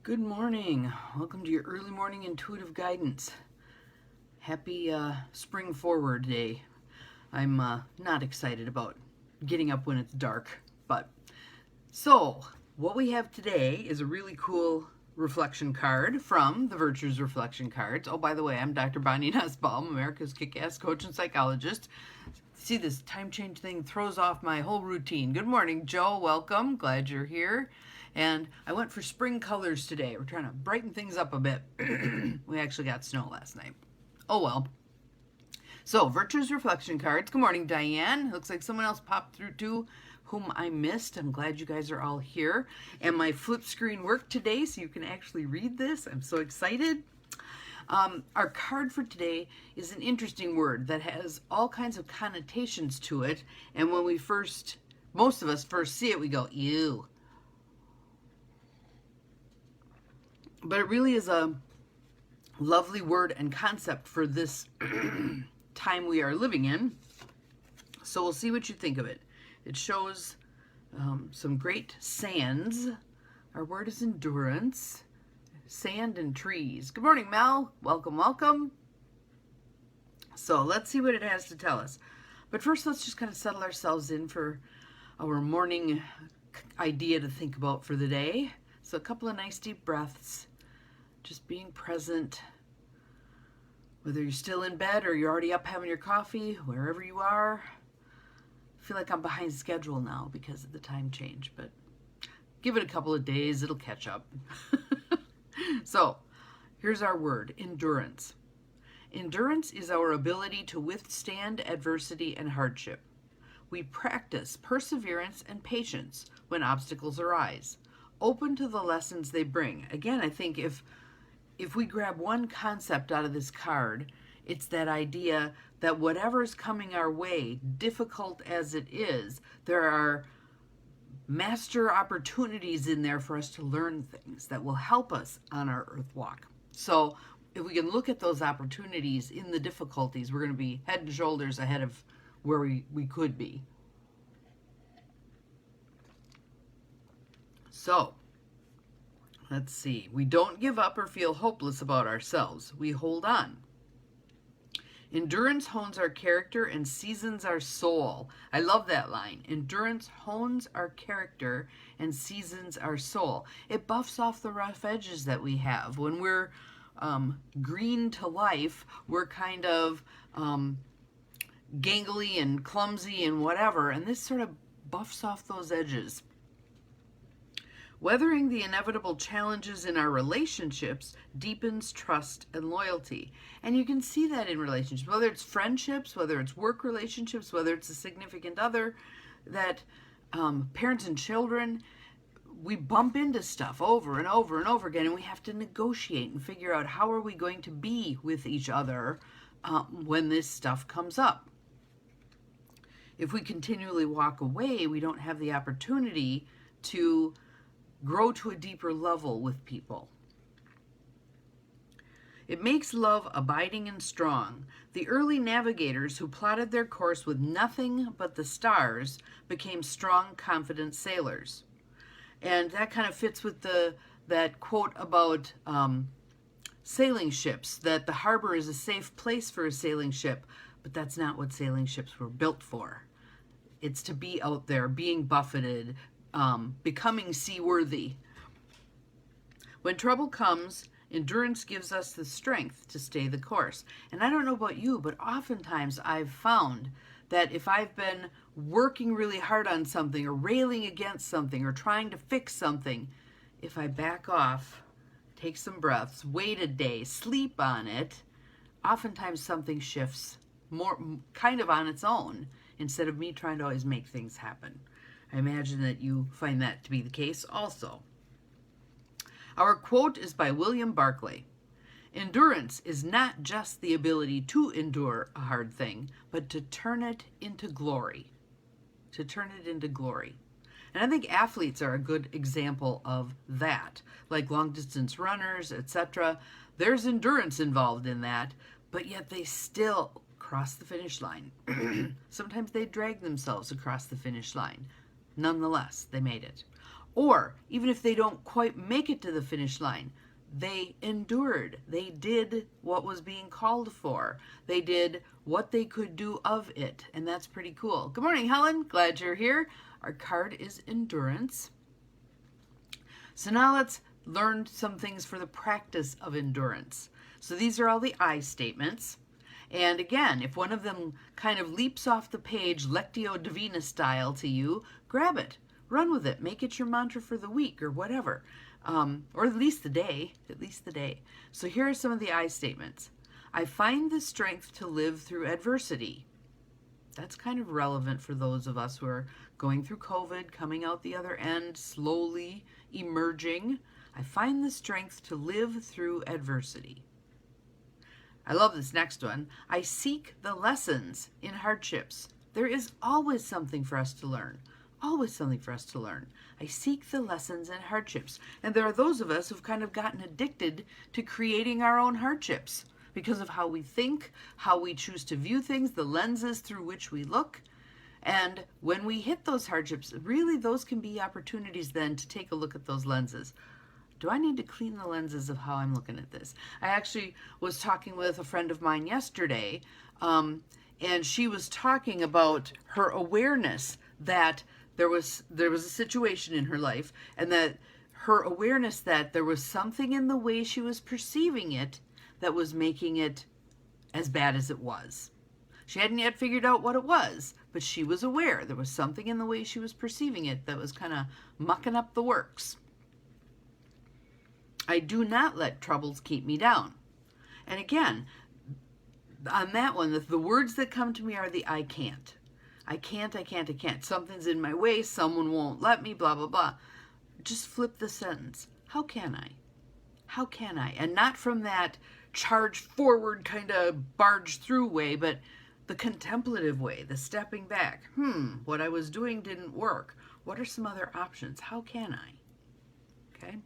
Good morning. Welcome to your early morning intuitive guidance. Happy spring forward day. I'm not excited about getting up when it's dark, but so what we have today is a really cool reflection card from the Virtues Reflection Cards. Oh, by the way, I'm Dr. Bonnie Nussbaum, America's kick-ass coach and psychologist. See, this time change thing throws off my whole routine. Good morning, Joe. Welcome. Glad you're here. And I went for spring colors today. We're trying to brighten things up a bit. We actually got snow last night. Oh well. So, Virtues Reflection Cards. Good morning, Diane. Looks like someone else popped through too, whom I missed. I'm glad you guys are all here. And my flip screen worked today, so you can actually read this. I'm so excited. Our card for today is an interesting word that has all kinds of connotations to it. And when most of us first see it, we go, ew. But it really is a lovely word and concept for this time we are living in. So we'll see what you think of it. It shows some great sands. Our word is endurance. Sand and trees. Good morning, Mel. Welcome, welcome. So let's see what it has to tell us. But first, let's just kind of settle ourselves in for our morning idea to think about for the day. So a couple of nice deep breaths, just being present, whether you're still in bed or you're already up having your coffee, wherever you are. I feel like I'm behind schedule now because of the time change, but give it a couple of days, it'll catch up. So here's our word, endurance. Endurance is our ability to withstand adversity and hardship. We practice perseverance and patience when obstacles arise, open to the lessons they bring. Again, I think if we grab one concept out of this card, it's that idea that whatever's coming our way, difficult as it is, there are master opportunities in there for us to learn things that will help us on our earth walk. So if we can look at those opportunities in the difficulties, we're going to be head and shoulders ahead of where we could be. So let's see. We don't give up or feel hopeless about ourselves. We hold on. Endurance hones our character and seasons our soul. I love that line. Endurance hones our character and seasons our soul. It buffs off the rough edges that we have. When we're green to life, we're kind of gangly and clumsy and whatever, and this sort of buffs off those edges. Weathering the inevitable challenges in our relationships deepens trust and loyalty. And you can see that in relationships, whether it's friendships, whether it's work relationships, whether it's a significant other, that parents and children, we bump into stuff over and over and over again, and we have to negotiate and figure out how are we going to be with each other when this stuff comes up. If we continually walk away, we don't have the opportunity to grow to a deeper level with people. It makes love abiding and strong. The early navigators who plotted their course with nothing but the stars became strong, confident sailors. And that kind of fits with that quote about sailing ships, that the harbor is a safe place for a sailing ship, but that's not what sailing ships were built for. It's to be out there, being buffeted, becoming seaworthy. When trouble comes, endurance gives us the strength to stay the course. And I don't know about you, but oftentimes I've found that if I've been working really hard on something or railing against something or trying to fix something, if I back off, take some breaths, wait a day, sleep on it, oftentimes something shifts more kind of on its own instead of me trying to always make things happen. I imagine that you find that to be the case also. Our quote is by William Barclay. Endurance is not just the ability to endure a hard thing, but to turn it into glory. To turn it into glory. And I think athletes are a good example of that, like long distance runners, etc. There's endurance involved in that, but yet they still cross the finish line. Sometimes they drag themselves across the finish line. Nonetheless, they made it. Or even if they don't quite make it to the finish line, they endured. They did what was being called for. They did what they could do of it. And that's pretty cool. Good morning, Helen. Glad you're here. Our card is endurance. So now let's learn some things for the practice of endurance. So these are all the I statements. And again, if one of them kind of leaps off the page, Lectio Divina style to you, grab it, run with it, make it your mantra for the week or whatever, or at least the day, So here are some of the I statements. I find the strength to live through adversity. That's kind of relevant for those of us who are going through COVID, coming out the other end, slowly emerging. I find the strength to live through adversity. I love this next one. I seek the lessons in hardships. There is always something for us to learn. Always something for us to learn. I seek the lessons in hardships. And there are those of us who've kind of gotten addicted to creating our own hardships because of how we think, how we choose to view things, the lenses through which we look. And when we hit those hardships, really those can be opportunities then to take a look at those lenses. Do I need to clean the lenses of how I'm looking at this? I actually was talking with a friend of mine yesterday, and she was talking about her awareness that there was a situation in her life, and that her awareness that there was something in the way she was perceiving it that was making it as bad as it was. She hadn't yet figured out what it was, but she was aware there was something in the way she was perceiving it that was kind of mucking up the works. I do not let troubles keep me down. And again, on that one, the words that come to me are the I can't. I can't. Something's in my way, someone won't let me, blah, blah, blah. Just flip the sentence. How can I? How can I? And not from that charge forward kind of barge through way, but the contemplative way, the stepping back. What I was doing didn't work. What are some other options? How can I? Okay.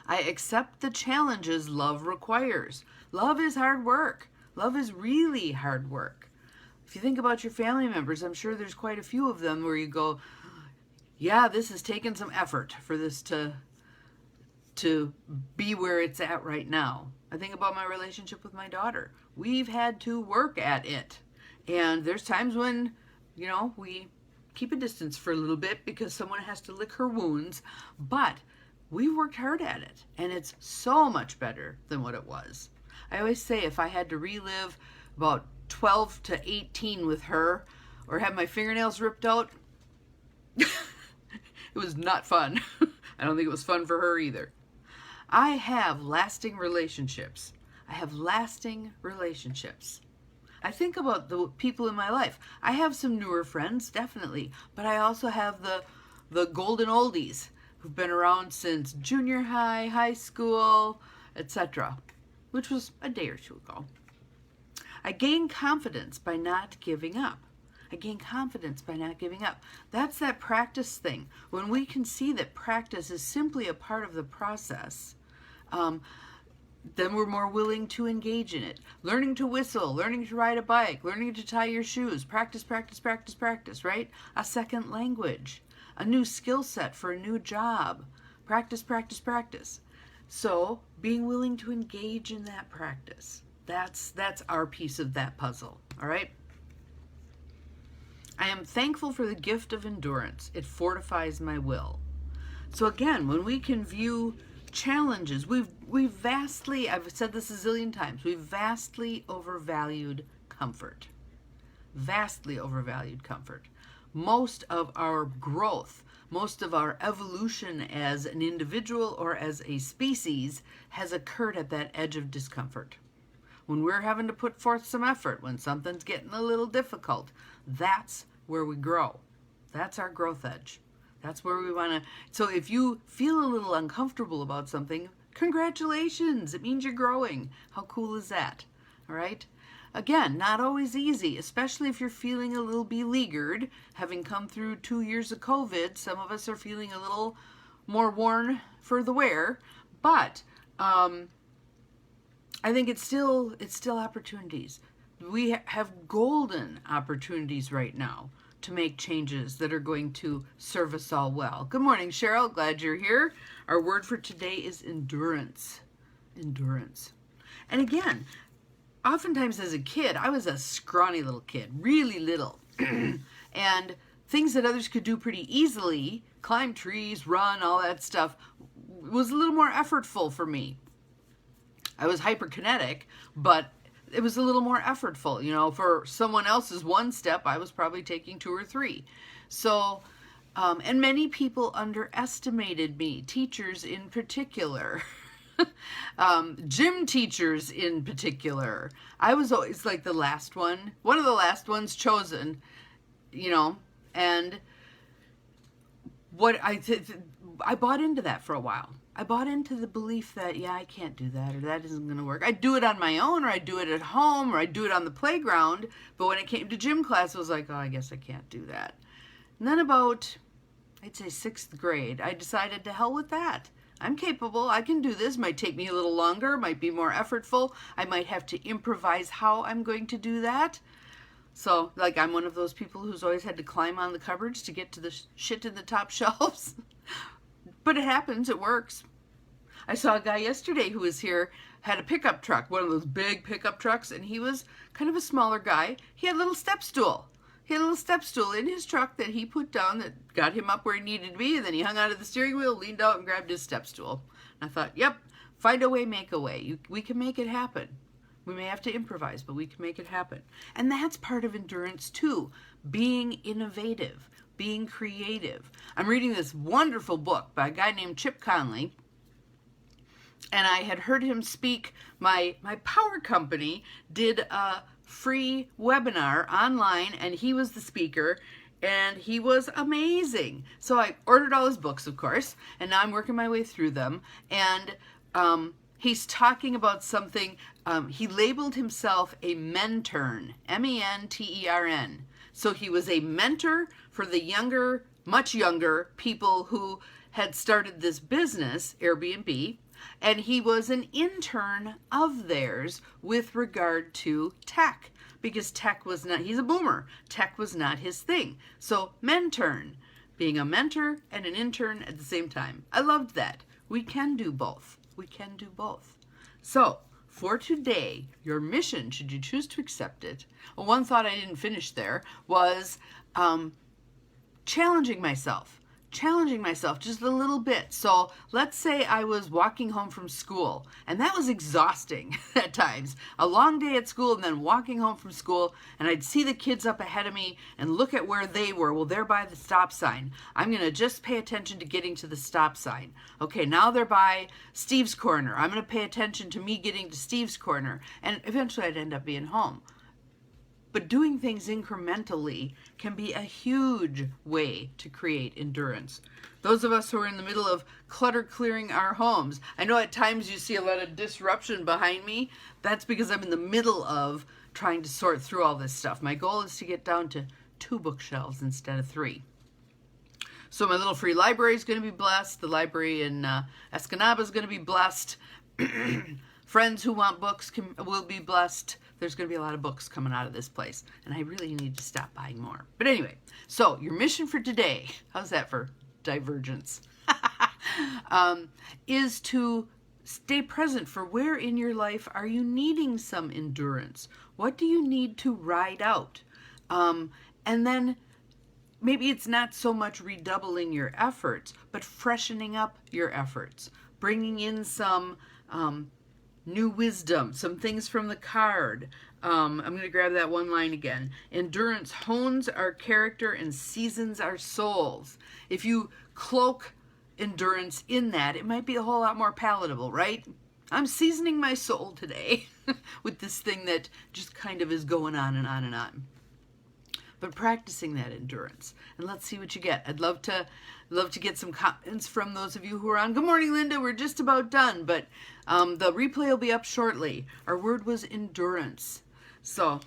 I accept the challenges love requires. Love is hard work. Love is really hard work. If you think about your family members, I'm sure there's quite a few of them where you go, yeah, this has taken some effort for this to be where it's at right now. I think about my relationship with my daughter. We've had to work at it. And there's times when, we keep a distance for a little bit because someone has to lick her wounds, but we worked hard at it, and it's so much better than what it was. I always say if I had to relive about 12 to 18 with her or have my fingernails ripped out, it was not fun. I don't think it was fun for her either. I have lasting relationships. I think about the people in my life. I have some newer friends, definitely, but I also have the golden oldies who've been around since junior high, high school, etc., which was a day or two ago. I gain confidence by not giving up. That's that practice thing. When we can see that practice is simply a part of the process, then we're more willing to engage in it. Learning to whistle, learning to ride a bike, learning to tie your shoes, practice, right? A second language, a new skill set for a new job, practice. So being willing to engage in that practice, that's our piece of that puzzle, all right? I am thankful for the gift of endurance. It fortifies my will. So again, when we can view challenges, we've vastly, I've said this a zillion times, we've vastly overvalued comfort. Most of our growth, most of our evolution as an individual or as a species has occurred at that edge of discomfort. When we're having to put forth some effort, when something's getting a little difficult, that's where we grow. That's our growth edge. That's where we want to. So if you feel a little uncomfortable about something, congratulations. It means you're growing. How cool is that? All right. Again, not always easy, especially if you're feeling a little beleaguered. Having come through 2 years of COVID, some of us are feeling a little more worn for the wear. But I think it's still opportunities. We have golden opportunities right now to make changes that are going to serve us all well. Good morning, Cheryl. Glad you're here. Our word for today is endurance. Endurance. And again, oftentimes as a kid, I was a scrawny little kid, really little. And things that others could do pretty easily, climb trees, run, all that stuff, was a little more effortful for me. I was hyperkinetic, but it was a little more effortful. You know, for someone else's one step, I was probably taking 2 or 3. So, and many people underestimated me, teachers in particular. Gym teachers in particular. I was always like the last one of the last ones chosen, you know, and what I bought into that for a while. I bought into the belief that, yeah, I can't do that, or that isn't going to work. I'd do it on my own, or I'd do it at home, or I'd do it on the playground, but when it came to gym class, I was like, oh, I guess I can't do that. And then about, I'd say 6th grade, I decided to hell with that. I'm capable, I can do this. Might take me a little longer, might be more effortful. I might have to improvise how I'm going to do that. So, like, I'm one of those people who's always had to climb on the cupboards to get to the shit in the top shelves. But it happens, it works. I saw a guy yesterday who was here, had a pickup truck, one of those big pickup trucks, and he was kind of a smaller guy. He had a little step stool. He had a little step stool in his truck that he put down that got him up where he needed to be, and then he hung out of the steering wheel, leaned out, and grabbed his step stool. And I thought, yep, find a way, make a way. We can make it happen. We may have to improvise, but we can make it happen. And that's part of endurance too, being innovative, being creative. I'm reading this wonderful book by a guy named Chip Conley, and I had heard him speak. My power company did a free webinar online, and he was the speaker, and he was amazing. So I ordered all his books, of course, and now I'm working my way through them. And he's talking about something. He labeled himself a mentern, M-E-N-T-E-R-N. So he was a mentor for the younger, much younger people who had started this business, Airbnb, and he was an intern of theirs with regard to tech, because tech was not, he's a boomer, tech was not his thing. So mentern, being a mentor and an intern at the same time. I loved that. We can do both. We can do both. So for today, your mission, should you choose to accept it, well, one thought I didn't finish there was challenging myself just a little bit. So let's say I was walking home from school, and that was exhausting at times. A long day at school and then walking home from school, and I'd see the kids up ahead of me and look at where they were. Well, they're by the stop sign. I'm going to just pay attention to getting to the stop sign. Okay, now they're by Steve's corner. I'm going to pay attention to me getting to Steve's corner, and eventually I'd end up being home. But doing things incrementally can be a huge way to create endurance. Those of us who are in the middle of clutter clearing our homes, I know at times you see a lot of disruption behind me. That's because I'm in the middle of trying to sort through all this stuff. My goal is to get down to 2 bookshelves instead of 3. So my little free library is going to be blessed. The library in Escanaba is going to be blessed. Friends who want books will be blessed. There's going to be a lot of books coming out of this place, and I really need to stop buying more. But anyway, so your mission for today, how's that for divergence, is to stay present for where in your life are you needing some endurance? What do you need to ride out? And then maybe it's not so much redoubling your efforts, but freshening up your efforts, bringing in some new wisdom, some things from the card. I'm going to grab that one line again. Endurance hones our character and seasons our souls. If you cloak endurance in that, it might be a whole lot more palatable, right? I'm seasoning my soul today with this thing that just kind of is going on and on and on. But practicing that endurance, and let's see what you get. I'd love to get some comments from those of you who are on. Good morning, Linda. We're just about done, but the replay will be up shortly. Our word was endurance. So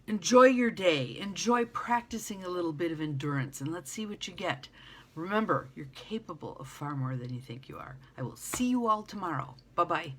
enjoy your day. Enjoy practicing a little bit of endurance, and let's see what you get. Remember, you're capable of far more than you think you are. I will see you all tomorrow. Bye-bye.